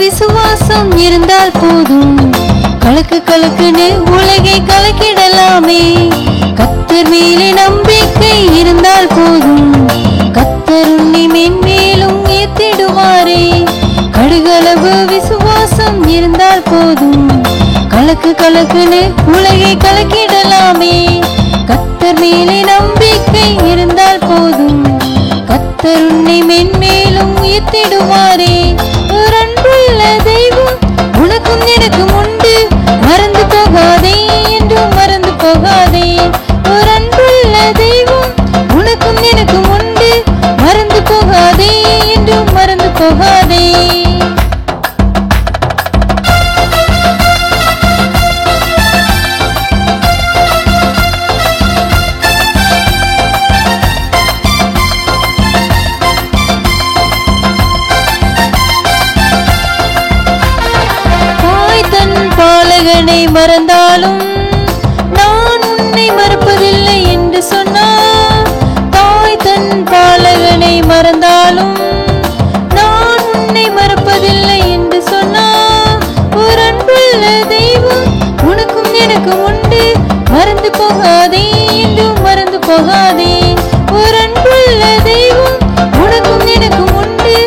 விசுவாசம் இருந்தால் போதும், கலக்கு கலக்குன்னு உலகை கலக்கிடலாமே. கர்த்தர் மேலே நம்பிக்கை இருந்தால் போதும், கர்த்தர் உன்னை மென்மேலும் ஏத்திடுவாரே. கடுகளவு விசுவாசம் இருந்தால் போதும், கலக்கு கலக்குன்னு உலகை கலக்கிடலாமே. கர்த்தர் மேலே நம்பிக்கை இருந்தால் போதும், கர்த்தர் உன்னை மென்மேலும் உயர்த்திடுவாரே. ஒரு அன்புள்ள தெய்வம் உனக்கும் எனக்கும் உண்டு, மறந்து போகாதே என்றும் மறந்து போகாதே. ஒரு அன்புள்ள தெய்வம் உனக்கும் எனக்கும் உண்டு, மறந்து போகாதே என்றும் மறந்து போகாதே. பாலகனை மறந்தாலும் நான் உன்னை மறப்பதில்லை என்று சொன்னார். தாய் தன் பாலகனை மறந்தாலும் நான் உன்னை மறப்பதில்லை என்று சொன்னார். ஒரு அன்புள்ள தெய்வம் உனக்கும் எனக்கும் உண்டு, மறந்து போகாதே என்றும் மறந்து போகாதே. ஒரு அன்புள்ள தெய்வம் உனக்கும் எனக்கும் உண்டு,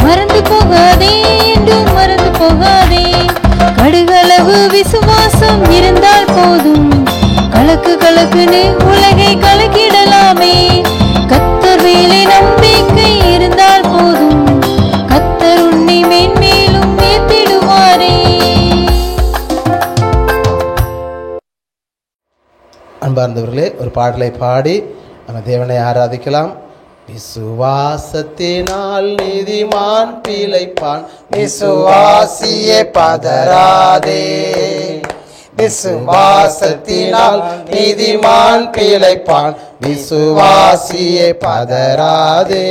மறந்து போகாதே என்றும் மறந்து போகாதே. கடுகளவு விசுவாசம் இருந்தால் போதும், கலக்கு கலக்குன்னு உலகை கலக்கிடலாமே. கர்த்தர் மேலே நம்பிக்கை இருந்தால் போதும், கர்த்தர் உன்னை மென்மேலும் ஏத்திடுவாரே. அன்பார்ந்தவர்களே, ஒரு பாடலை பாடி நம்ம தேவனை ஆராதிக்கலாம். விசுவாசத்தினால் நீதிமான் பிழைப்பான், விசுவாசியே பதறாதே. விசுவாசத்தினால் நீதிமான் பிழைப்பான், விசுவாசியே பதறாதே.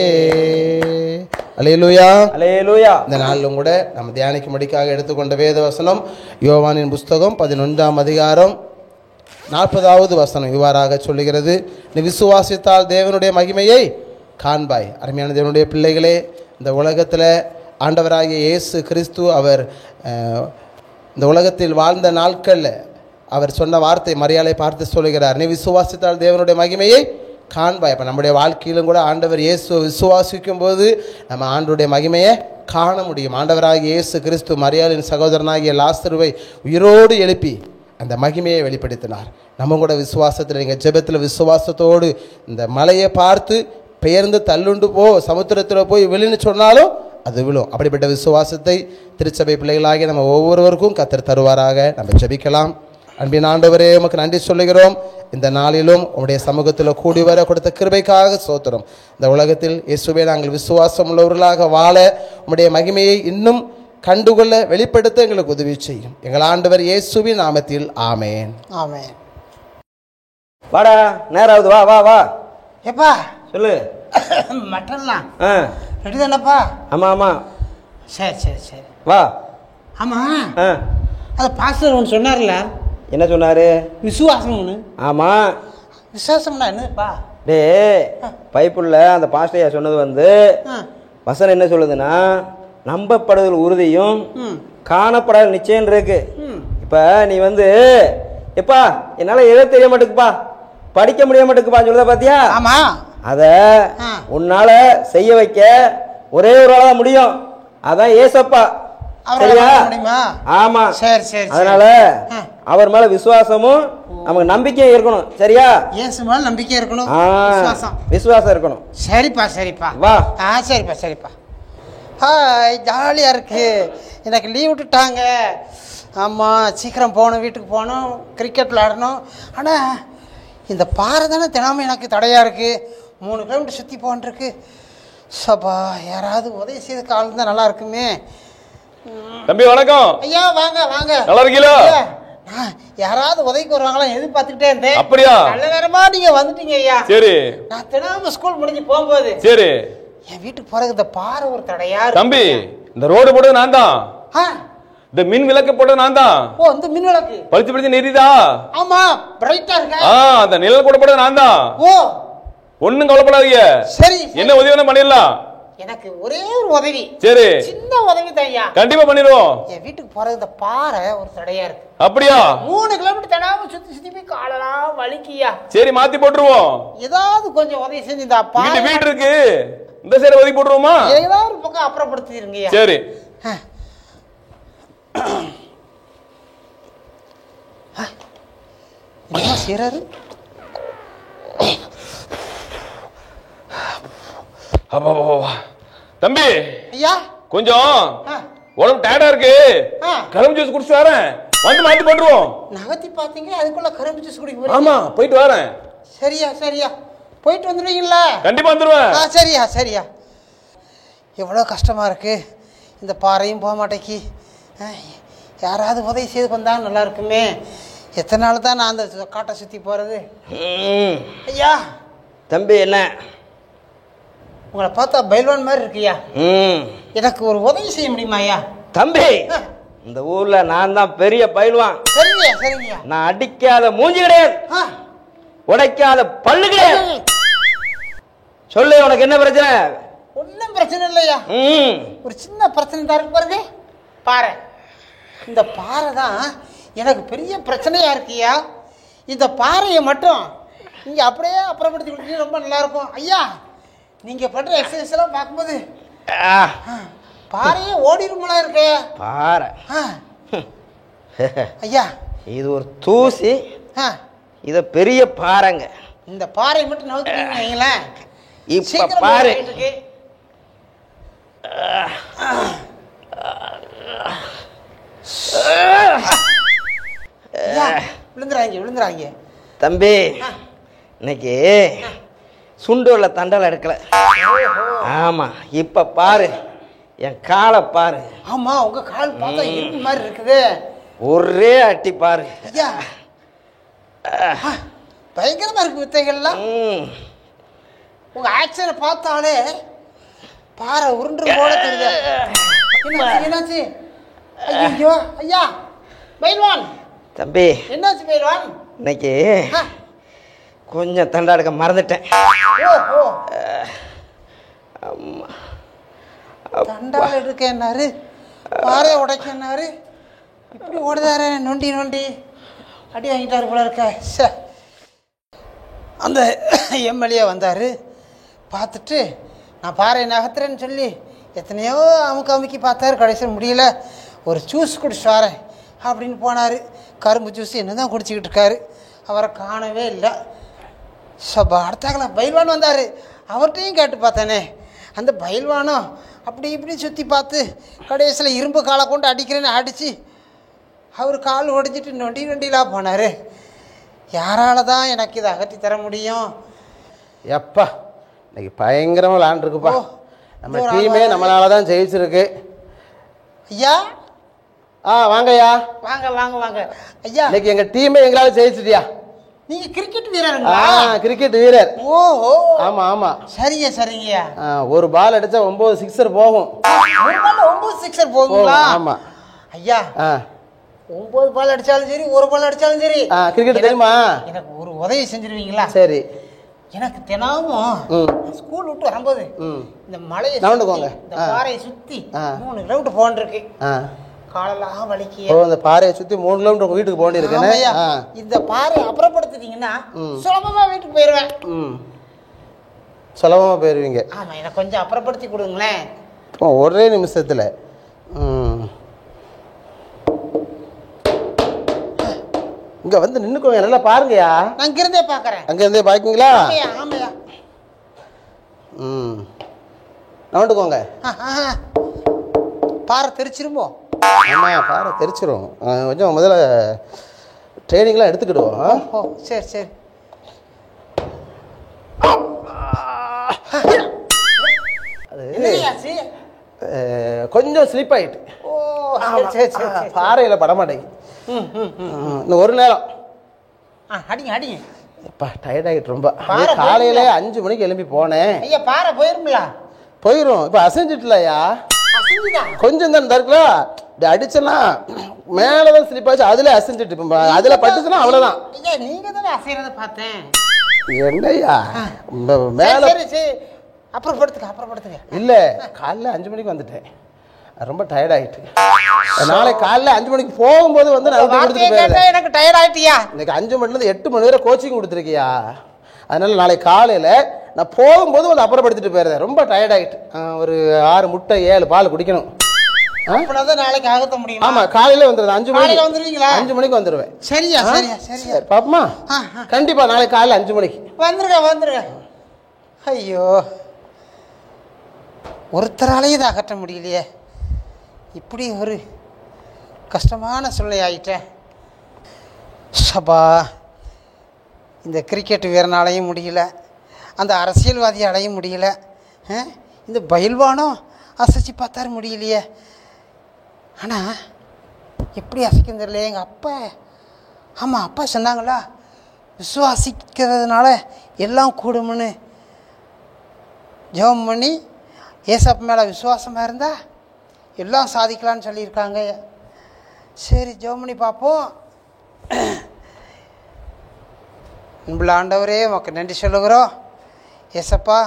அல்லேலூயா, அல்லேலூயா. இந்த நாளிலும் கூட நம்ம தியானிக்கும்படிக்காக எடுத்துக்கொண்ட வேத வசனம் யோவானின் புஸ்தகம் 11ஆம் அதிகாரம் 40வது வசனம் இவ்வாறாக சொல்லுகிறது. நீ விசுவாசித்தால் தேவனுடைய மகிமையை காண்பாய். அருமையான தேவனுடைய பிள்ளைகளே, இந்த உலகத்தில் ஆண்டவராகிய இயேசு கிறிஸ்து அவர் இந்த உலகத்தில் வாழ்ந்த நாட்களில் அவர் சொன்ன வார்த்தை மரியாதை பார்த்து சொல்லுகிறார், நீ விசுவாசித்தால் தேவனுடைய மகிமையை காண்பாய். அப்போ நம்முடைய வாழ்க்கையிலும் கூட ஆண்டவர் இயேசுவை விசுவாசிக்கும் போது நம்ம ஆண்டவருடைய மகிமையை காண முடியும். ஆண்டவராகிய இயேசு கிறிஸ்து மரியாதையின் சகோதரனாகிய லாசருவை உயிரோடு எழுப்பி அந்த மகிமையை வெளிப்படுத்தினார். நம்ம கூட விசுவாசத்தில், நீங்கள் ஜெபத்தில் விசுவாசத்தோடு இந்த மலையை பார்த்து பெயர்ந்து தள்ளுண்டு சமுத்திரத்தில் போய் விழுன்னு சொன்னாலும் அது விழும். அப்படிப்பட்ட விசுவாசத்தை திருச்சபை பிள்ளைகளாகி நம்ம ஒவ்வொருவருக்கும் கர்த்தர் தருவாராக. நம்ம ஜெபிக்கலாம். அன்பின் ஆண்டவரே, உமக்கு நன்றி சொல்லுகிறோம். இந்த நாளிலும் உங்களுடைய சமூகத்தில் கூடி வர கொடுத்த கிருபைக்காக ஸ்தோத்திரம். இந்த உலகத்தில் இயேசுவே நாங்கள் விசுவாசம் உள்ளவர்களாக வாழ உம்முடைய மகிமையை இன்னும் கண்டுகொள்ள வெளிப்படுத்த எங்களுக்கு உதவி செய்யும். எங்கள் ஆண்டவர் இயேசுவின் நாமத்தில் ஆமேன். ஆமேன். வாடா, நேராவது வா வா வா. எப்பா சொல்லு. மட்டன்லாம் ரெடி தானப்பா? ஆமாம் ஆமாம். சரி சரி சரி வா. ஆமாம், அது பாஸ்டர் ஒன்று சொன்னார்ல. என்ன சொன்னார்? விசுவாசம் ஒன்று. ஆமாம். விசுவாசம்னா என்னப்பா? டே பைப்புள்ள அந்த பாஸ்டையா சொன்னது வசனம் என்ன சொல்லுதுன்னா, நம்பப்படுதல் உறுதியும் காணப்படாத நிச்சயம் இருக்கு. இப்போ நீ எப்பா என்னால் எழுத தெரிய மாட்டேங்குப்பா, படிக்க முடிய மாட்டேங்குப்பா சொல்லுதா பார்த்தியா? ஆமாம். அதை உன்னால் செய்ய வைக்க ஒரே ஒரு ஆளாக முடியும், அதான் ஏசப்பா. சரியா? ஆமா. சரி சரி. அதனால அவர் மேல விசுவாசமும் நமக்கு நம்பிக்கையும் இருக்கணும். சரியா? இயேசு மேல நம்பிக்கை இருக்கணும், விசுவாசம் இருக்கணும். சரிப்பா சரிப்பா. வா. சரிப்பா சரிப்பா. ஹாய், ஜாலியா இருக்கு. எனக்கு லீவ் விட்டுட்டாங்க. ஆமாம், சீக்கிரம் போகணும், வீட்டுக்கு போகணும், கிரிக்கெட் விளாடணும். ஆனால் இந்த பாறை தானே தினமும் எனக்கு தடையாக இருக்குது. 3 கிலோமீட்டர் சுற்றி போன்றிருக்கு. சபா, யாராவது உதவி செய்த காலம் தான் நல்லா இருக்குமே. தம்பி வணக்கம். ஐயா வாங்க வாங்க. நல்லா இருக்கீங்களா? யாராவது உதவிக்கு வருவாங்களா எதிர்பார்த்துக்கிட்டே இருந்தேன். அப்படியா? நல்ல நேரமா நீங்க வந்துட்டீங்க ஐயா. சரி. நான் தினமும் ஸ்கூல் முடிஞ்சு போகும்போது சரி என் வீட்டுக்கு போறது இந்த பாறை ஒரு தடையா. தம்பி, இந்த ரோடு போட்டது நான் தான். இந்த மின் விளக்கு போட்டது நான் தான். ஓ, இந்த மின் விளக்கு பளிச்சு பளிச்சு நெறிதா? ஆமா, பிரைட்டா இருக்கு. அந்த நிழல் கூட போட்டது நான் தான். ஓ, ஒண்ணும் கவலைப்படாதீங்க. சரி, என்ன உதவி வேணா பண்ணிடலாம். எனக்கு ஒரே ஒரு உதவி. சரி. சின்ன உதவி தான் ஐயா. கண்டிப்பா பண்ணிடுவோம். என் வீட்டுக்கு போறது இந்த பாறை ஒரு தடையா இருக்கு. அப்படியா? 3 கிலோமீட்டர் தடாம சுத்தி சுத்தி போய் காலெல்லாம் வலிக்கியா. சரி, மாத்தி போட்டுருவோம். ஏதாவது கொஞ்சம் உதவி செஞ்சு இந்த பாறை வீட்டு இருக்கு, இந்த சைடு ஒதுக்கி போட்டுருவோமா? ஏதாவது ஒரு பக்கம் அப்புறப்படுத்திடுங்கய்யா. சரி. என்ன செய்யறாரு? தம்பி ஐயா, கொஞ்சம் உடம்பு டயர்டா இருக்கு, கரும்பு ஜூஸ் குடிச்சு வரேன், வந்து மாத்தி போட்டுருவோம். நகர்த்தி பாத்தீங்க, அதுக்குள்ள கரும்பு ஜூஸ் குடிக்க போறீங்க? ஆமா, போயிட்டு வரேன். சரியா சரியா, போயிட்டு வந்துடுவீங்களா? கண்டிப்பா வந்துருவேன். சரியா சரியா. எவ்வளோ கஷ்டமா இருக்கு, இந்த பாறையும் போக மாட்டேக்கி. யாராவது உதவி செய்து வந்தால் நல்லா இருக்குமே. எத்தனை நாள் தான் நான் அந்த காட்டை சுற்றி போகிறது? ஐயா தம்பி, என்ன உங்களை பார்த்தா பைல்வான் மாதிரி இருக்குயா. எனக்கு ஒரு உதவி செய்ய முடியுமா ஐயா? தம்பி, இந்த ஊர்ல நான் தான் பெரிய பைல்வான். சரிங்க சரிங்க. நான் அடிக்காத மூஞ்சி கிடையாது, உடைக்காத பல்லு கிடையாது. சொல்லு, உனக்கு என்ன பிரச்சனை? ஒன்றும் பிரச்சனை இல்லையா. ஒரு சின்ன பிரச்சனை தான் இருக்கு பாருங்க. பாறை, இந்த பாறை தான் எனக்கு பெரிய பிரச்சனையா இருக்கியா. இந்த பாறையை மட்டும் நீங்க அப்படியே அப்புறப்படுத்தி கொடுத்தீங்க, ரொம்ப நல்லா இருக்கும் ஐயா. நீங்க பண்ற எக்ஸசைஸ் எல்லாம் பார்க்கும்போது பாறையே ஓடிடுங்களா இருக்கு பாறை. ஐயா, இது ஒரு தூசி, இத பெரிய பாறைங்க. இந்த பாறை மட்டும் நவுத்துறீங்களா? இப்ப பாரு. விழுந்துறாங்க தம்பி, இன்னைக்கு சுண்டோல தண்டல் எடுக்கல. ஆமா, இப்ப பாரு, என் காலை பாரு. ஆமா, உங்க கால் பார்த்தா இரும்பு மாதிரி இருக்குது. ஒரே அட்டி பாரு. ஐயா, பயங்கரமா இருக்கு வித்தைகள்லாம். உங்க ஆக்சனை பார்த்தாலே பாறை உருண்டு போல தெரியுது. என்னாச்சு? ஐயோ ஐயா, பைல்வான் தம்பி, என்னாச்சு பைல்வான்? இன்னைக்கு கொஞ்சம் தண்டா எடுக்க மறந்துட்டேன். தண்டா எடுக்கன்னாரு, பாறையை உடைக்கன்னாரு, இப்படி ஓடுதாரு. நொண்டி நொண்டி அடி வாங்கிட்டாரு போல இருக்க. அந்த எம்எல்ஏ வந்தார், பார்த்துட்டு நான் பாறை நகர்த்துறேன்னு சொல்லி எத்தனையோ அமுக்கி பார்த்தாரு. கடைசியில் முடியல, ஒரு ஜூஸ் குடிச்சு வரேன் அப்படின்னு போனார். கரும்பு ஜூஸ் என்ன தான் குடிச்சிக்கிட்டு இருக்காரு. அவரை காணவே இல்லை. அடுத்தாங்களா பைல்வான் வந்தார், அவர்கிட்டையும் கேட்டு பார்த்தேனே. அந்த பைல்வானும் அப்படி இப்படி சுற்றி பார்த்து கடைசியில் இரும்பு காலை கொண்டு அடிக்கிறேன்னு அடித்து அவர் கால் ஒடிச்சிட்டு நொண்டி நொண்டிலாம் போனார். யாரால தான் எனக்கு இதை அகற்றி தர முடியும்? எப்பா, இன்னைக்கு பயங்கரமாக விளாண்டுருக்குப்பா. நம்ம டீமே நம்மளால தான் ஜெயிச்சிருக்கு. ஐயா, வாங்கய்யா. வாங்க வாங்க வாங்க ஐயா. இன்னைக்கு எங்கள் டீமே எங்களால் ஜெயிச்சிட்டியா. நீங்க கிரிக்கெட் வீரருங்களா? கிரிக்கெட் வீரர். ஓஹோ, ஆமா ஆமா. சரிங்க சரிங்க. ஒரு பால் அடிச்சா 9 சிக்ஸர் போகும். ஒரு பால் 9 சிக்ஸர் போகுங்களா? ஆமா ஐயா. 9 பால் அடிச்சாலும் சரி, ஒரு பால் அடிச்சாலும் சரி. கிரிக்கெட் தெரியுமா? எனக்கு ஒரு உதவி செஞ்சிருவீங்களா? சரி. எனக்கு தினமும் ஸ்கூல் விட்டு வரும்போது இந்த மலையை இந்த பாறையை சுத்தி 3 கிலோமீட்டர் போன் இருக்கு. காலெல்லாம் வலிக்கு. இந்த பாறையை சுத்தி 3 கிலோமீட்டர் உங்க வீட்டுக்கு போக இருக்கு. இந்த பாறையை அப்புறப்படுத்திட்டீங்கன்னா சுலபமா வீட்டுக்கு போயிருவேன். சுலபமா போயிருவீங்க. ஆமா, எனக்கு கொஞ்சம் அப்புறப்படுத்தி கொடுங்களேன். ஒரே நிமிஷத்துல. இங்க வந்து நின்னுக்கோங்க, நல்லா பாருங்கயா. நான் இங்க இருந்தே பாக்குறேன். அங்க இருந்தே பாக்கீங்களா? ஆமாயா. நவுண்டுக்கோங்க. பாறை தெரிச்சிருமோ? ஆமா, பாறை தெரிச்சிரும். கொஞ்சம் முதல்ல ட்ரைனிங்லாம் எடுத்துக்கிடுவோம். சரி சரி. அது கொஞ்சம் ஸ்லிப் ஆயிட்டு. பாறையில படமாட்டேங்க. இன்னும் ஒரு நேரம் அடிங்க அடிங்க. டயர்ட் ஆகிட்டு ரொம்ப. காலையில 5 மணிக்கு எழும்பி போனேன். ஐயா, பாறை போயிருங்களா? போயிரும். இப்ப அசைஞ்சிட்டுலையா, கொஞ்சம் தான் இருக்குல்ல, இப்படி அடிச்சனா மேலதான் ஸ்லிப் ஆச்சு, அதுல அசைஞ்சிட்டு அதுல பட்டுச்சுன்னா அவ்வளவுதான். நீங்க தானே அசைறத பார்த்தேன். என்னையா மேல அப்புறப்படுத்துங்க. இல்லை, காலைல 5 மணிக்கு வந்துட்டேன். ரொம்ப டயர்ட் ஆகிட்டு. நாளை காலைல 5 மணிக்கு போகும்போது வந்து எனக்கு டயர்ட் ஆகிட்டியா? இன்னைக்கு 5 மணிலேருந்து 8 மணி வரை கோச்சிங் கொடுத்துருக்கியா? அதனால நாளை காலையில் நான் போகும்போது வந்து அப்புறப்படுத்திட்டு போயிருந்தேன். ரொம்ப டயர்ட் ஆகிட்டு. ஒரு 6 முட்டை 7 பால் குடிக்கணும். நாளைக்கு ஆகத்த முடியும். ஆமா, காலையில வந்துடுறேன். 5 மணிக்கு வந்துருவீங்களா? 5 மணிக்கு வந்துடுவேன். சரியா? பாப்பமா, கண்டிப்பா நாளைக்கு காலைல 5 மணிக்கு வந்துருங்க. ஐயோ, ஒருத்தராலேயே இதை அகற்ற முடியலையே. இப்படி ஒரு கஷ்டமான சூழ்நிலை ஆயிட்டேன். சபா, இந்த கிரிக்கெட் வீரனாலையும் முடியல, அந்த அரசியல்வாதியாலையும் முடியல, இந்த பயில்வானும் அசைச்சு பார்த்தாரு முடியலையே. ஆனால் எப்படி அசைக்கும் தெரியல. எங்கள் அப்பா, ஆமாம் அப்பா சொன்னாங்களா, விசுவாசிக்கிறதுனால எல்லாம் கூடும்னு. ஜெபம் பண்ணி ஏசப்பா மேலே விசுவாசமாக இருந்தால் எல்லாம் சாதிக்கலான்னு சொல்லியிருக்காங்க. சரி, ஜெபம் பண்ணி பார்ப்போம். அன்புள்ள ஆண்டவரே, உமக்கு நன்றி சொல்லுகிறோம். ஏசப்பா,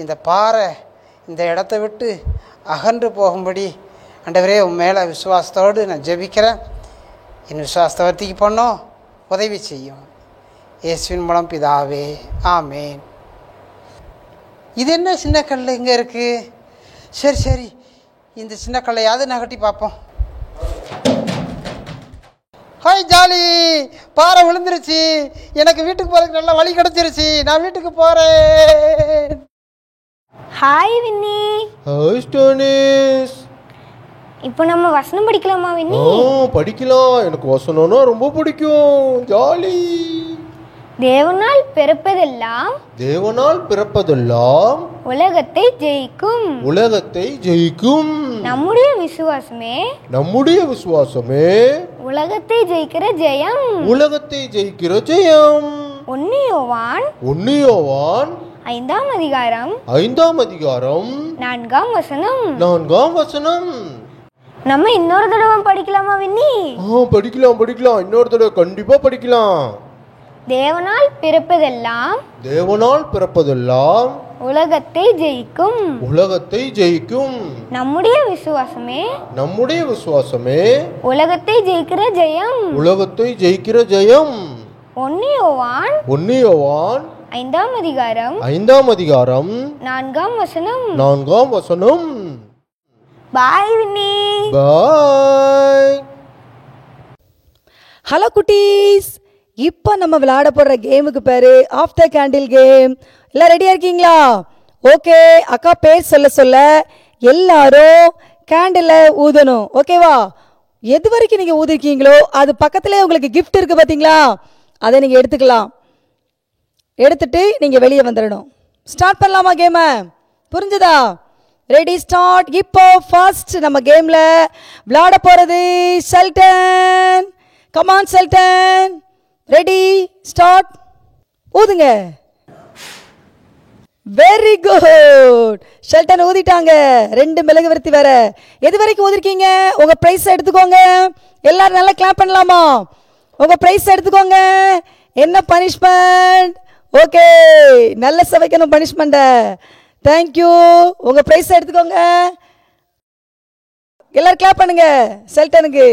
இந்த பாறை இந்த இடத்த விட்டு அகன்று போகும்படி ஆண்டவரே உன் மேலே விசுவாசத்தோடு நான் ஜெபிக்கிறேன். என் விசுவாசத்தை வர்த்திக்கு பண்ணோம், உதவி செய்யும். இயேசுவின் மூலம் பிதாவே, ஆமேன். இது என்ன சின்ன கல் இங்கே இருக்குது? சரி, இந்த சின்ன கல்லையாவது நகட்டி பார்ப்போம். ஹாய், ஜாலி, பாறை விழுந்துருச்சு. எனக்கு வீட்டுக்கு போகிறதுக்கு நல்ல வழி கிடச்சிருச்சு. நான் வீட்டுக்கு போகிறேன். Hi Winnie. Hi Stanis. இப்போ நம்ம வசனம் படிக்கலாமா வின்னி? படிக்கலாம். எனக்கு வசனம்னா ரொம்ப பிடிக்கும். ஜாலி. தேவனால் பிறப்பதெல்லாம் உலகத்தை ஜெயிக்கும். நம்முடைய விசுவாசமே உலகத்தை ஜெயிக்கிற ஜெயம். 1 யோவான் 5ஆம் அதிகாரம் 4ஆம் வசனம். நம்ம இன்னொரு தடவை படிக்கலாமா வின்னி? படிக்கலாம். இன்னொரு தடவை கண்டிப்பா படிக்கலாம். தேவனால் பிறப்பதெல்லாம் உலகத்தை ஜெயிக்கும். நம்முடைய விசுவாசமே உலகத்தை ஜெயிக்கிற ஜெயம். 1 யோவான் 5ஆம் அதிகாரம் 4ஆம் வசனம். பாய் வின்னி. பாய். ஹலோ குட்டீஸ், இப்போ நம்ம விளையாட போடுற கேமுக்கு பேரு ஆஃப் த கேண்டில் கேம். எல்லாம் ரெடியா இருக்கீங்களா? ஓகே, அக்கா பேர் சொல்ல எல்லாரும் கேண்டில் ஊதணும். ஓகேவா? எது வரைக்கும் நீங்க ஊதிருக்கீங்களோ அது பக்கத்துல உங்களுக்கு கிஃப்ட் இருக்கு பாத்தீங்களா, அதை நீங்க எடுத்துக்கலாம். எடுத்துட்டு நீங்க வெளியே வந்துடணும். ஸ்டார்ட் பண்ணலாமா கேம? புரிஞ்சதா? Ready, start. இப்போ ஃபர்ஸ்ட் நம்ம கேம்ல விளையாட போறது Sheldon. Come on Sheldon. Ready, start. ஊதுங்க. Very good. ஷெல்டன் ஊதிட்டாங்க. 2 மெழுகுவர்த்தி வேற. எது வரைக்கும் ஊதிருக்கீங்க? உங்க பிரைஸ் எடுத்துக்கோங்க. எல்லாரும் நல்லா கிளாப் பண்ணலாமா? உங்க பிரைஸ் எடுத்துக்கோங்க. என்ன பனிஷ்மெண்ட்? ஓகே, நல்ல சவைக்கணும் பனிஷ்மெண்ட். தேங்க்யூ. உங்க பிரைஸ் எடுத்துக்கோங்க. எல்லாரும் கிளாப் பண்ணுங்க ஷெல்டனுக்கு.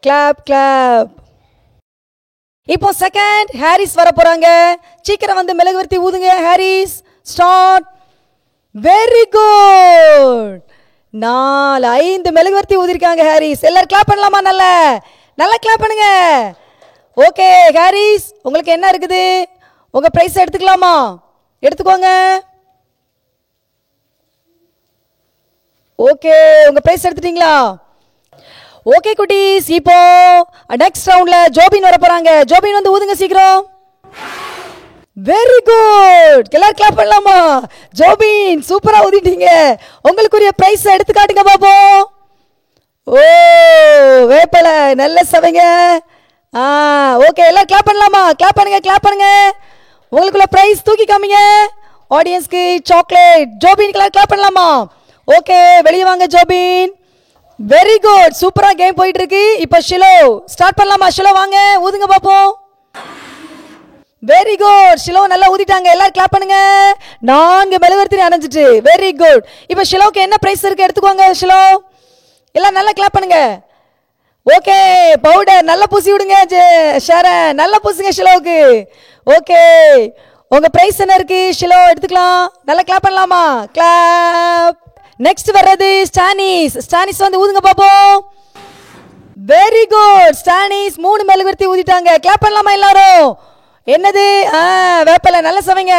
கிளாப். இப்போ செகண்ட் ஹாரிஸ் வர போறாங்க. சீக்கிரம் வந்து மெழுகுவர்த்தி ஊதுங்க ஹாரிஸ். ஸ்டார்ட். Very good. 5 மெழுகுவர்த்தி ஊதிருக்காங்க ஹாரிஸ். எல்லாரும் கிளாப் பண்ணலாமா? நல்லா கிளாப் பண்ணுங்க. ஓகே ஹாரிஸ், உங்களுக்கு என்ன இருக்குது? உங்க பிரைஸ் எடுத்துக்கலாமா? எடுத்துக்கோங்க. ஓகே, உங்க பிரைஸ் எடுத்துட்டீங்களா? ஓகே குட்டீஸ், இப்போ நெக்ஸ்ட் ரவுண்ட்ல ஜோபின் வர போறாங்க. ஜோபின் வந்து ஊதுங்க சீக்கிரம். Very good. எல்லாரும் கிளாப் பண்ணலாமா? ஜோபின் சூப்பரா ஊதிட்டீங்க. உங்களுக்குரிய பிரைஸ் எடுத்து காட்டுங்க பாப்போம். ஓ, வேப்பல நல்ல சவைங்க. ஓகே, எல்லாரும் கிளாப் பண்ணலாமா? கிளாப் பண்ணுங்க. உங்களுக்குள்ள பிரைஸ் தூக்கி காமிங்க ஆடியன்ஸ்க்கு. சாக்லேட். ஜோபின் கிளாப் பண்ணலாமா? ஓகே, வெளியே வாங்க ஜோபின். Very good. சூப்பரா கேம் போயிட்டு இருக்கு. இப்போ ஷிலோ ஸ்டார்ட் பண்ணலாமா? ஷிலோ வாங்க, ஊதுங்க பாப்போம். Very good. ஷிலோ நல்லா ஊதிட்டாங்க. எல்லாரும் கிளாப் பண்ணுங்க. 4 மெழுகுவர்த்தி அணைஞ்சிட்டு. Very good. இப்போ ஷிலோக்கு என்ன பிரைஸ் இருக்கு எடுத்துக்கோங்க. ஷிலோ எல்லாம் நல்லா கிளாப் பண்ணுங்க. ஓகே. பவுடர் நல்லா பூசி விடுங்க. ஷரன் நல்லா பூசுங்க ஷிலோவுக்கு. ஓகே. உங்க பிரைஸ் என்ன இருக்கு ஷிலோ எடுத்துக்கலாம். நல்லா கிளாப் பண்ணலாமா? கிளாப். நெக்ஸ்ட் வர்றது ஸ்டானிஸ். ஸ்டானிஸ் வந்து ஊதுங்க பாப்போம். Very good. ஸ்டானிஸ் 3 மெழுகுவர்த்தி ஊதிட்டாங்க. கிளாப் பண்ணலாமா எல்லாரும்? என்னது? வேப்பல நல்லா சமைங்க.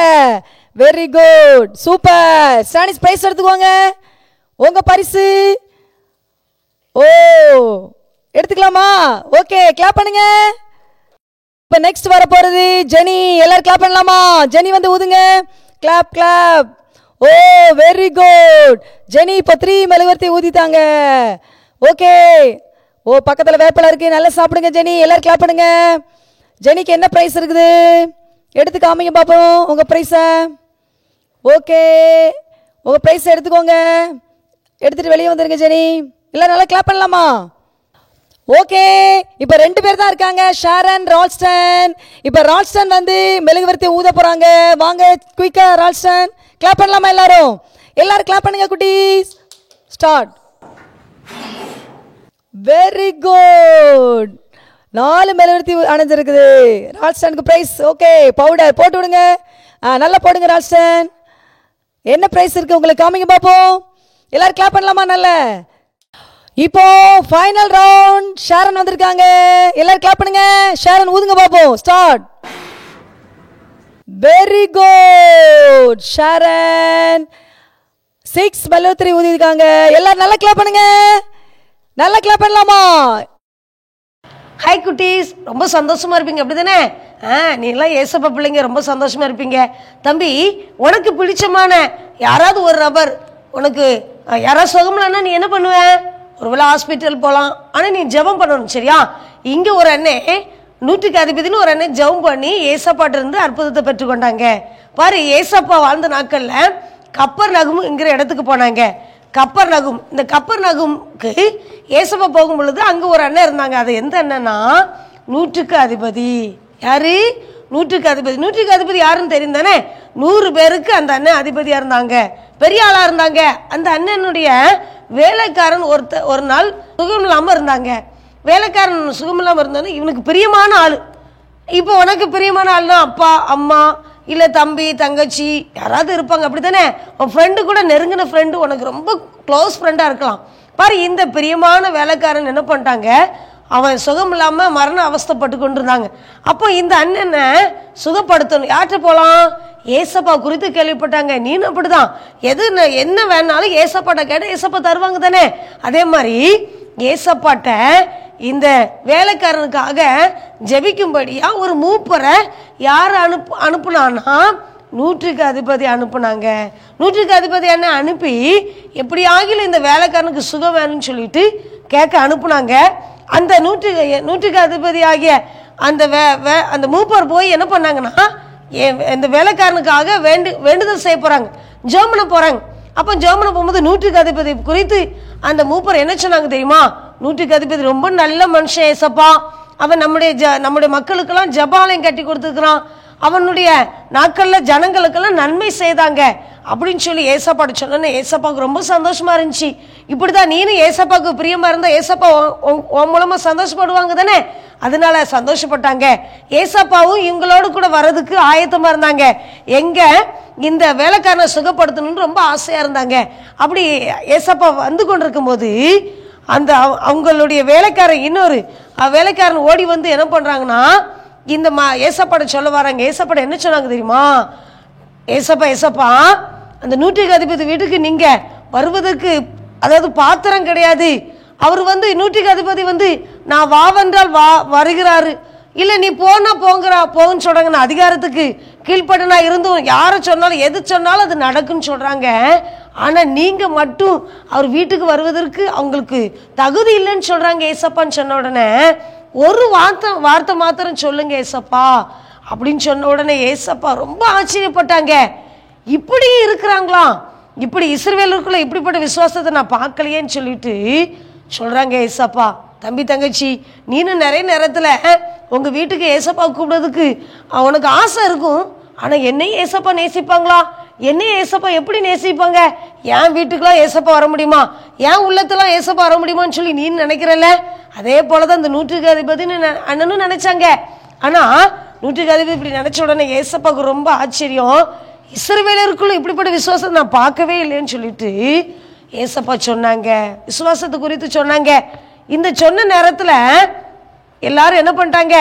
Very good. Super. Stanis prize எடுத்துக்கோங்க. உங்க பரிசு. ஓ எடுத்துக்கலாமா? ஓகே கிளாப் பண்ணுங்க. இப்ப நெக்ஸ்ட் வர போறது ஜெனி. எல்லாரும் கிளாப் பண்ணலாமா? ஜெனி வந்து ஊதுங்க. Clap clap. ஓ வெரி குட். ஜெனி இப்போ 3 மெழுகுவர்த்தி ஊதிட்டாங்க. ஓகே. ஓ பக்கத்துல வேப்பல இருக்கு. நல்லா சாப்பிடுங்க ஜெனி. எல்லாரும் கிளாப் பண்ணுங்க. ஜெனிக்கு என்ன பிரைஸ் இருக்குது எடுத்து காமிங்க பாப்போம் உங்க பிரைஸ. ஓகே. உங்க பிரைஸ் எடுத்துக்கோங்க. எடுத்துட்டு வெளியே வந்துருங்க ஜெனி. எல்லாரும் நல்லா கிளாப் பண்ணலாமா? ஓகே. இப்ப 2 பேர் தான் இருக்காங்க, ஷாரன் ரால்ஸ்டன். இப்ப ரால்ஸ்டன் வந்து மெழுகுவர்த்தி ஊத போறாங்க. வாங்க குயிக்கா ரால்ஸ்டன். கிளாப் பண்ணலாமா எல்லாரும்? எல்லாரும் கிளாப் பண்ணுங்க குட்டீஸ். ஸ்டார்ட். Very good. 4 மெழுகுவர்த்தி அணைஞ்சிருக்குது. ரால்ஸ்டனுக்கு பிரைஸ். ஓகே. பவுடர் போட்டு விடுங்க. நல்லா போடுங்க ரால்ஸ்டன். என்ன பிரைஸ் இருக்கு உங்களுக்கு காமிங்க பாப்போம். எல்லாரும் கிளாப் பண்ணலாமா? நல்ல. இப்போ ஃபைனல் ரவுண்ட். ஷாரன் வந்திருக்காங்க. எல்லாரும் கிளாப் பண்ணுங்க. ஷாரன் ஊதுங்க பாப்போம். ஸ்டார்ட். Very good. ஷாரன் 6 மெழுகுவர்த்தி ஊதிருக்காங்க. எல்லாரும் நல்லா கிளாப் பண்ணுங்க. நல்லா கிளாப் பண்ணலாமா? ஹாய் குட்டீஸ், ரொம்ப சந்தோஷமா இருப்பீங்க அப்படிதானே? நீ எல்லாம் ஏசப்பா பிள்ளைங்க, ரொம்ப சந்தோஷமா இருப்பீங்க. தம்பி, உனக்கு பிடிச்சமான யாராவது ஒரு நபர், உனக்கு யாராவது சுகம்லன்னா நீ என்ன பண்ணுவ? ஒருவேளை ஹாஸ்பிட்டல் போகலாம், ஆனால் நீ ஜெபம் பண்ணணும், சரியா? இங்கே ஒரு அண்ணன் 100க்கு அதிபதினு ஒரு அண்ணன் ஜெபம் பண்ணி ஏசப்பாட்டு இருந்து அற்புதத்தை பெற்றுக்கொண்டாங்க. பாரு, ஏசப்பா வாழ்ந்த நாட்களில் கப்பர் நகும்ங்கிற இடத்துக்கு போனாங்க. கப்பர் நகும், இந்த கப்பர் நகும்க்கு ஏசப்பா போகும் பொழுது அங்கே ஒரு அண்ணன் இருந்தாங்க. அது எந்த அண்ணன்னா 100க்கு அதிபதி. யாரு? 100க்கு அதிபதி. 100க்கு அதிபதி யாருன்னு தெரியும் தானே? 100 பேருக்கு அந்த அண்ணன் அதிபதியா இருந்தாங்க, பெரிய ஆளா இருந்தாங்க. அந்த அண்ணனுடைய வேலைக்காரன் ஒரு நாள் சுகம் இல்லாம இருந்தாங்க. வேலைக்காரன் சுகம் இல்லாம இருந்தாலும் இவனுக்கு பிரியமான ஆளு. இப்போ உனக்கு பிரியமான ஆள்னா அப்பா அம்மா இல்லை தம்பி தங்கச்சி யாராவது இருப்பாங்க, அப்படித்தானே? உன் ஃப்ரெண்டு கூட, நெருங்கின ஃப்ரெண்டு, உனக்கு ரொம்ப க்ளோஸ் ஃப்ரெண்டாக இருக்கலாம். பாரு, இந்த பிரியமான வேலைக்காரன் என்ன பண்ணிட்டாங்க, அவன் சுகம் இல்லாமல் மரண அவஸ்தைப்பட்டு கொண்டு இருந்தாங்க. அப்போ இந்த அண்ணனை சுகப்படுத்தணும். யார்கிட்ட போகலாம்? ஏசப்பா குறித்து கேள்விப்பட்டாங்க. நீனும் அப்படிதான், எது என்ன வேணாலும் ஏசப்பாட்ட கேட்டால் ஏசப்பா தருவாங்க தானே? அதே மாதிரி ஏசப்பாட்ட இந்த வேலைக்காரனுக்காக ஜெபிக்கும்படியா ஒரு மூப்பரை யார் அனுப்புனான்னா 100க்கு அதிபதி அனுப்புனாங்க. 100க்கு அதிபதி என்ன அனுப்பி எப்படி ஆகிலும் இந்த வேலைக்காரனுக்கு சுகம் வேணும்னு சொல்லிட்டு கேட்க அனுப்புனாங்க. அந்த 100க்கு அதிபதி ஆகிய அந்த மூப்பர் போய் என்ன பண்ணாங்கன்னா, இந்த வேலைக்காரனுக்காக வேண்டுதல் செய்ய போறாங்க, ஜெபம் பண்ண போறாங்க. அப்போ ஜெபம் பண்ண போகும்போது 100க்கு அதிபதி குறித்து அந்த மூப்பர் என்ன சொன்னாங்க தெரியுமா? 100க்கு அதிபதி ரொம்ப நல்ல மனுஷன் ஏசப்பா, அவன் நம்முடைய மக்களுக்கெல்லாம் ஜபாலயம் கட்டி கொடுத்துருக்கிறான், அவனுடைய நாட்களில் ஜனங்களுக்கெல்லாம் நன்மை செய்தாங்க அப்படின்னு சொல்லி ஏசப்பாட்ட சொன்னோன்னே ஏசப்பாவுக்கு ரொம்ப சந்தோஷமா இருந்துச்சு. இப்படிதான் நீனும் ஏசப்பாவுக்கு பிரியமா இருந்தா ஏசப்பா உன் மூலமா சந்தோஷப்படுவாங்க தானே? அதனால சந்தோஷப்பட்டாங்க. ஏசப்பாவும் இவங்களோடு கூட வர்றதுக்கு ஆயத்தமா இருந்தாங்க. எங்க இந்த வேலைக்காரனை சுகப்படுத்தணும்னு ரொம்ப ஆசையா இருந்தாங்க. அப்படி ஏசப்பா வந்து கொண்டிருக்கும் போது அந்த அவங்களுடைய வேலைக்காரன் இன்னொரு வேலைக்காரன் ஓடி வந்து என்ன பண்றாங்கன்னா, இந்த ஏசப்பாட சொல்ல வராங்க. ஏசப்பாட என்ன சொன்னாங்க தெரியுமா? ஏசப்பா அந்த 100க்கு அதிபதி வீட்டுக்கு நீங்க வருவதற்கு அதாவது பாத்திரம் கிடையாது. அவர் வந்து 100க்கு அதிபதி வந்து நான் வாவென்றால் வருகிறாரு, இல்லை நீ போனா போகுன்னு சொல்றாங்க. நான் அதிகாரத்துக்கு கீழ்பட்டனா இருந்தும் யாரை சொன்னாலும் எது சொன்னாலும் அது நடக்குன்னு சொல்றாங்க. ஆனா நீங்க மட்டும் அவர் வீட்டுக்கு வருவதற்கு அவங்களுக்கு தகுதி இல்லைன்னு சொல்றாங்க ஏசப்பான்னு சொன்ன உடனே, ஒரு வார்த்தை மாத்திரம் சொல்லுங்க ஏசப்பா அப்படின்னு சொன்ன உடனே ஏசப்பா ரொம்ப ஆச்சரியப்பட்டாங்க. இப்படி இருக்கிறாங்களாம், இப்படி இஸ்ரவேலருக்குள்ள இப்படிப்பட்ட விசுவாசத்தை நான் பார்க்கலையேன்னு சொல்லிட்டு சொல்றாங்க ஏசப்பா. தம்பி தங்கச்சி, நீனும் நிறைய நேரத்தில் உங்கள் வீட்டுக்கு ஏசப்பா கூப்பிடுறதுக்கு உனக்கு ஆசை இருக்கும். ஆனால் என்னையும் ஏசப்பா நேசிப்பாங்களா, என்னையும் ஏசப்பா எப்படி நேசிப்பாங்க, என் வீட்டுக்கெல்லாம் ஏசப்பா வர முடியுமா, என் உள்ளத்தெல்லாம் ஏசப்பா வர முடியுமான்னு சொல்லி நீ நினைக்கிறல்ல. அதே போல தான் இந்த 100க்கு அதிபதினு அண்ணனும் நினைச்சாங்க. ஆனால் 100க்கு அதிபதி இப்படி நினைச்ச உடனே ஏசப்பாவுக்கு ரொம்ப ஆச்சரியம். இஸ்ரவேலருக்குள்ள இப்படிப்பட்ட விசுவாசம் நான் பார்க்கவே இல்லைன்னு சொல்லிட்டு ஏசப்பா சொன்னாங்க, விசுவாசத்தை குறித்து சொன்னாங்க. இந்த சொன்ன நேரத்தில் எல்லாரும் என்ன பண்ணிட்டாங்க,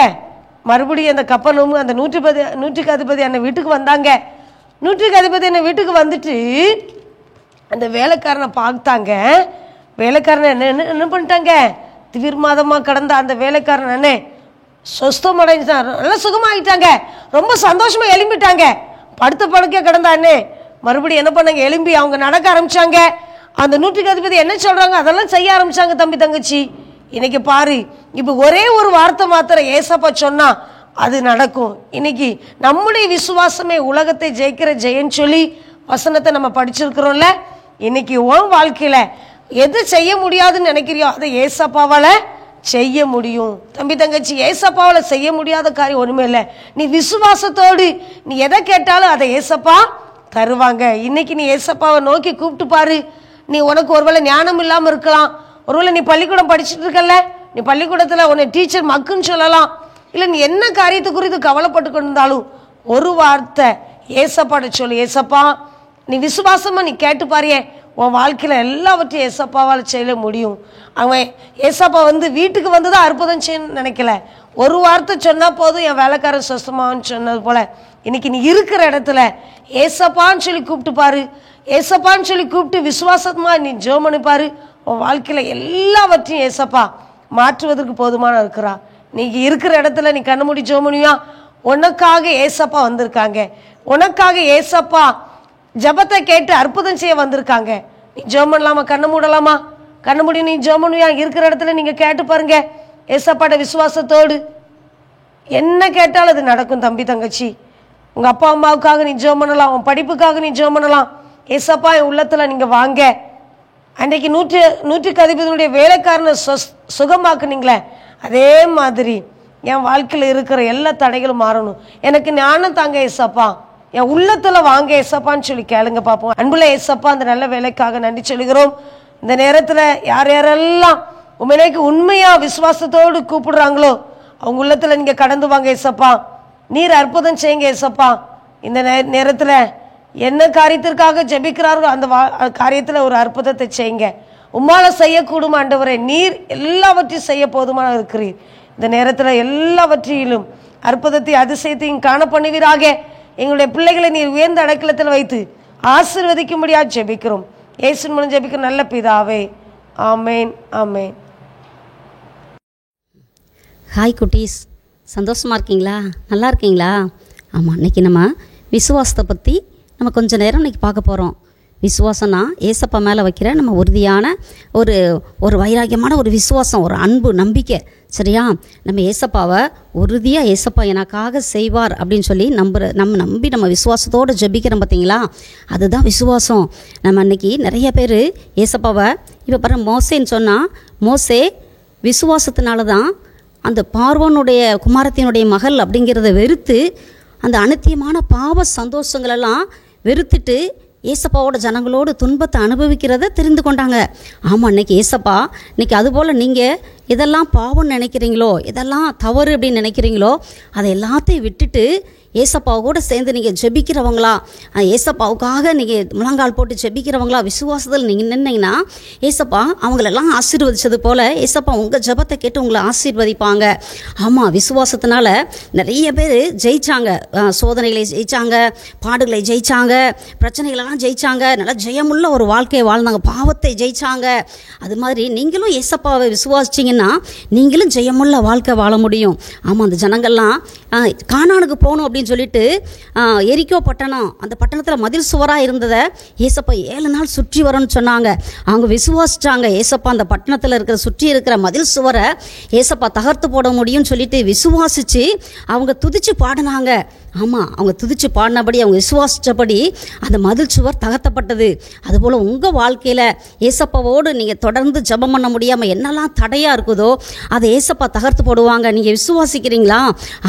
மறுபடியும் அந்த கப்பலும் அந்த 100க்கு அதிபதி அண்ணன் வீட்டுக்கு வந்தாங்க. 100க்கு அதிபதி அண்ணன் வீட்டுக்கு வந்துட்டு அந்த வேலைக்காரனை பார்த்தாங்க. வேலைக்காரனை என்ன பண்ணிட்டாங்க, தீர்மாதமாக கடந்த அந்த வேலைக்காரன் அண்ணே சொஸ்தம் அடைஞ்சான், நல்லா சுகமாகிட்டாங்க, ரொம்ப சந்தோஷமா எழும்பிட்டாங்க. படுத்த படுக்கையாக கிடந்த அண்ணே மறுபடியும் என்ன பண்ணாங்க, எழும்பி அவங்க நடக்க ஆரம்பிச்சாங்க. அந்த 100க்கு அதிபதி என்ன சொல்றாங்க அதெல்லாம் செய்ய ஆரம்பிச்சாங்க. தம்பி தங்கச்சி, இன்னைக்கு பாரு, இப்போ ஒரே ஒரு வார்த்தை மாத்திரம் ஏசப்பா சொன்னா அது நடக்கும். இன்னைக்கு நம்முடைய விசுவாசமே உலகத்தை ஜெயிக்கிற ஜெயன்னு சொல்லி வசனத்தை நம்ம படிச்சிருக்கிறோம்ல. இன்னைக்கு உன் வாழ்க்கையில எது செய்ய முடியாதுன்னு நினைக்கிறியோ அதை ஏசப்பாவால செய்ய முடியும். தம்பி தங்கச்சி, ஏசப்பாவால் செய்ய முடியாத காரியம் ஒண்ணுமே இல்லை. நீ விசுவாசத்தோடு நீ எதை கேட்டாலும் அதை ஏசப்பா தருவாங்க. இன்னைக்கு நீ ஏசப்பாவை நோக்கி கூப்பிட்டு பாரு. நீ உனக்கு ஒருவேளை ஞானம் இல்லாமல் இருக்கலாம், ஒருவேளை நீ பள்ளிக்கூடம் படிச்சுட்டு இருக்கல, நீ பள்ளிக்கூடத்தில் உன்னை டீச்சர் மக்குன்னு சொல்லலாம், இல்லை நீ என்ன காரியத்தை குறித்து கவலைப்பட்டு கொண்டிருந்தாலும் ஒரு வார்த்தை ஏசப்பாட்ட சொல்லு, ஏசப்பா நீ விசுவாசமாக நீ கேட்டு பாரியே, உன் வாழ்க்கையில் எல்லாவற்றையும் ஏசப்பாவால் செய்ய முடியும். அவன் ஏசப்பா வீட்டுக்கு தான் அற்புதம் செய்யணும்னு நினைக்கல, ஒரு வார்த்தை சொன்னால் போதும் என் வேலைக்காரன் சொஸ்தமான்னு சொன்னது போல இன்னைக்கு நீ இருக்கிற இடத்துல ஏசப்பான்னு சொல்லி கூப்பிட்டு பாரு. ஏசப்பான்னு சொல்லி கூப்பிட்டு விசுவாசமா நீ ஜெபம் பண்ணி பாரு. உன் வாழ்க்கையில் எல்லாவற்றையும் ஏசப்பா மாற்றுவதற்கு போதுமான இருக்கிறா. நீங்க இருக்கிற இடத்துல நீ கண்ணு மூடி ஜெபம் பண்ணுவியா, உனக்காக ஏசப்பா வந்திருக்காங்க. உனக்காக ஏசப்பா ஜபத்தை கேட்டு அற்புதம் செய்ய வந்திருக்காங்க. நீ ஜெபம் பண்ணலாமா, கண்ணு மூடலாமா, கண்ணு மூடி நீ ஜெபம் பண்ணுவியா? இருக்கிற இடத்துல நீங்க கேட்டு பாருங்க, ஏசப்பாட்ட விசுவாசத்தோடு என்ன கேட்டாலும் அது நடக்கும். தம்பி தங்கச்சி, உங்க அப்பா அம்மாவுக்காக நீ ஜெபம் பண்ணலாம், உன் படிப்புக்காக நீ ஜெபம் பண்ணலாம். ஏசப்பா என் உள்ளத்துல நீங்க வாங்க. அன்றைக்கு 100க்கு அதிபதியுடைய வேலைக்காரனை சுகமாக்குனீங்களே, அதே மாதிரி என் வாழ்க்கையில் இருக்கிற எல்லா தடைகளும் மாறணும். எனக்கு ஞானம் தாங்க ஏசப்பா, என் உள்ளத்துல வாங்க ஏசப்பான்னு சொல்லி கேளுங்க பார்ப்போம். அன்புள்ள ஏசப்பா, அந்த நல்ல வேலைக்காக நன்றி சொல்கிறோம். இந்த நேரத்தில் யார் யாரெல்லாம் உண்மைக்கு உண்மையா விசுவாசத்தோடு கூப்பிடுறாங்களோ அவங்க உள்ளத்துல நீங்க கடந்து வாங்க ஏசப்பா. நீர் அற்புதம் செய்யுங்க ஏசப்பா. இந்த நேரத்தில் என்ன காரியத்திற்காக ஜெபிக்கிறார்களோ அந்த காரியத்தில் ஒரு அற்புதத்தை செய்யுங்க. உம்மால செய்யக்கூடும் ஆண்டவரே, நீர் எல்லாவற்றையும் செய்ய போதுமான இருக்கிறீர். இந்த நேரத்தில் எல்லாவற்றிலும் அற்புதத்தை அதிசயத்தையும் காண பண்ணுவீராக. எங்களுடைய பிள்ளைகளை நீர் உயர்ந்த அடைக்கலத்தில் வைத்து ஆசீர்வதிக்கும்படியாக ஜெபிக்கிறோம். இயேசுவின் மூலம் ஜெபிக்கிற நல்ல பிதாவே, ஆமேன் ஆமேன். ஹாய் குட்டீஸ், சந்தோஷமாக இருக்கீங்களா, நல்லா இருக்கீங்களா? ஆமாம், இன்றைக்கி நம்ம விசுவாசத்தை பற்றி நம்ம கொஞ்சம் நேரம் இன்றைக்கி பார்க்க போகிறோம். விசுவாசம்னா ஏசப்பா மேலே வைக்கிற நம்ம உறுதியான ஒரு வைராக்கியமான ஒரு விசுவாசம், ஒரு அன்பு, நம்பிக்கை. சரியா? நம்ம ஏசப்பாவை உறுதியாக ஏசப்பா எனக்காக செய்வார் அப்படின்னு சொல்லி நம்பி நம்ம விசுவாசத்தோடு ஜெபிக்கிறோம் பார்த்தீங்களா? அதுதான் விசுவாசம். நம்ம அன்றைக்கி நிறைய பேர் ஏசப்பாவை இப்போ பாருங்கள், மோசேன்னு சொன்னால் மோசே விசுவாசத்தினால தான் அந்த பார்வோனுடைய குமாரத்தினுடைய மகள் அப்படிங்கிறத வெறுத்து அந்த அநித்தியமான பாவ சந்தோஷங்களெல்லாம் வெறுத்துட்டு ஏசப்பாவோட ஜனங்களோடு துன்பத்தை அனுபவிக்கிறத தெரிந்து கொண்டாங்க. ஆமாம், இன்றைக்கி ஏசப்பா இன்றைக்கி அதுபோல் நீங்கள் எதெல்லாம் பாவம்னு நினைக்கிறீங்களோ, எதெல்லாம் தவறு அப்படின்னு நினைக்கிறீங்களோ அதை எல்லாத்தையும் விட்டுட்டு ஏசப்பாவோட சேர்ந்து நீங்கள் ஜெபிக்கிறவங்களா, ஏசப்பாவுக்காக நீங்கள் முழங்கால் போட்டு ஜெபிக்கிறவங்களா விசுவாசத்தில் நீங்கள் நின்னீங்கன்னா ஏசப்பா அவங்களெல்லாம் ஆசீர்வதிச்சது போல் ஏசப்பா உங்கள் ஜெபத்தை கேட்டு உங்களை ஆசீர்வதிப்பாங்க. ஆமாம், விசுவாசத்தினால நிறைய பேர் ஜெயிச்சாங்க. சோதனைகளை ஜெயிச்சாங்க, பாடுகளை ஜெயிச்சாங்க, பிரச்சனைகளெல்லாம் ஜெயிச்சாங்க, நல்லா ஜெயமுள்ள ஒரு வாழ்க்கையை வாழ்ந்தாங்க, பாவத்தை ஜெயிச்சாங்க. அது மாதிரி நீங்களும் ஏசப்பாவை விசுவாசிச்சிங்கன்னா நீங்களும் ஜெயமுள்ள வாழ்க்கை வாழ முடியும். ஆமாம், அந்த ஜனங்கள்லாம் கானானுக்கு போகணும் அப்படின்னு சொல்லிட்டு எரிக்கோ பட்டணம், அந்த பட்டணத்தில் மதில் சுவராக இருந்ததை ஏசப்பா 7 நாள் சுற்றி வரணும்னு சொன்னாங்க. அவங்க விசுவாசிச்சாங்க. ஏசப்பா அந்த பட்டணத்தில் இருக்கிற சுற்றி இருக்கிற மதில் சுவரை ஏசப்பா தகர்த்து போட முடியும்னு சொல்லிட்டு விசுவாசிச்சு அவங்க துதிச்சு பாடினாங்க. ஆமாம், அவங்க துதிச்சு பாடினபடி, அவங்க விசுவாசித்தபடி அந்த மதில் சுவர் தகர்த்தப்பட்டது. அதுபோல் உங்கள் வாழ்க்கையில் ஏசப்பாவோடு நீங்கள் தொடர்ந்து ஜெபம் பண்ண முடியாமல் என்னெல்லாம் தடையாக இருக்குதோ அதை ஏசப்பா தகர்த்து போடுவாங்க. நீங்கள் விசுவாசிக்கிறீங்களா?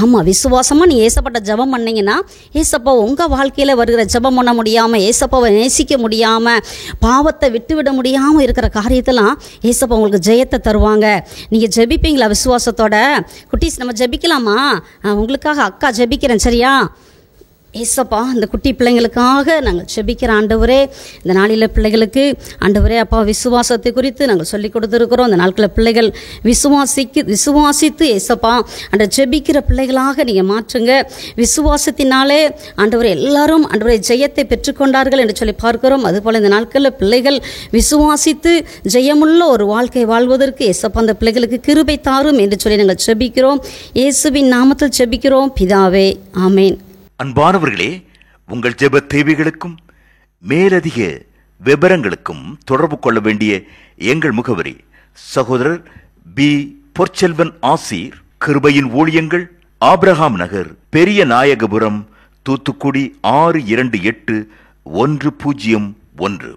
ஆமாம், விசுவாசமாக நீங்கள் ஏசப்பட்ட ஜெபம் பண்ணிங்கன்னா ஏசப்பா உங்கள் வாழ்க்கையில் வருகிற ஜெபம் பண்ண முடியாமல், ஏசப்பாவை நேசிக்க முடியாமல், பாவத்தை விட்டுவிட முடியாமல் இருக்கிற காரியத்தெல்லாம் ஏசப்பா உங்களுக்கு ஜெயத்தை தருவாங்க. நீங்கள் ஜெபிப்பீங்களா விசுவாசத்தோட? குட்டீஸ், நம்ம ஜெபிக்கலாமா? உங்களுக்காக அக்கா ஜெபிக்கிறேன், சரியா? ஏசப்பா, இந்த குட்டி பிள்ளைங்களுக்காக நாங்கள் ஜெபிக்கிற ஆண்டவரே, இந்த நாளில் பிள்ளைகளுக்கு ஆண்டவரே அப்பா விசுவாசத்தை குறித்து நாங்கள் சொல்லி கொடுத்துருக்குறோம். இந்த நாட்களில் பிள்ளைகள் விசுவாசித்து ஏசப்பா அந்த ஜெபிக்கிற பிள்ளைகளாக நீங்கள் மாற்றுங்க. விசுவாசத்தினாலே ஆண்டவரே எல்லாரும் ஆண்டவரே ஜெயத்தை பெற்றுக்கொண்டார்கள் என்று சொல்லி பார்க்கிறோம். அதுபோல் இந்த நாட்களில் பிள்ளைகள் விசுவாசித்து ஜெயமுள்ள ஒரு வாழ்க்கை வாழ்வதற்கு ஏசப்பா அந்த பிள்ளைகளுக்கு கிருபை தாரும் என்று சொல்லி நாங்கள் ஜெபிக்கிறோம். இயேசுவின் நாமத்தில் ஜெபிக்கிறோம் பிதாவே, ஆமேன். அன்பானவர்களே, உங்கள் ஜெப தேவைகளுக்கும் மேலதிக விவரங்களுக்கும் தொடர்பு கொள்ள வேண்டிய எங்கள் முகவரி: சகோதரர் பி. பொற்செல்வன் ஆசீர், கிருபையின் ஊழியங்கள், ஆபிரகாம் நகர், பெரிய நாயகபுரம், தூத்துக்குடி 628101.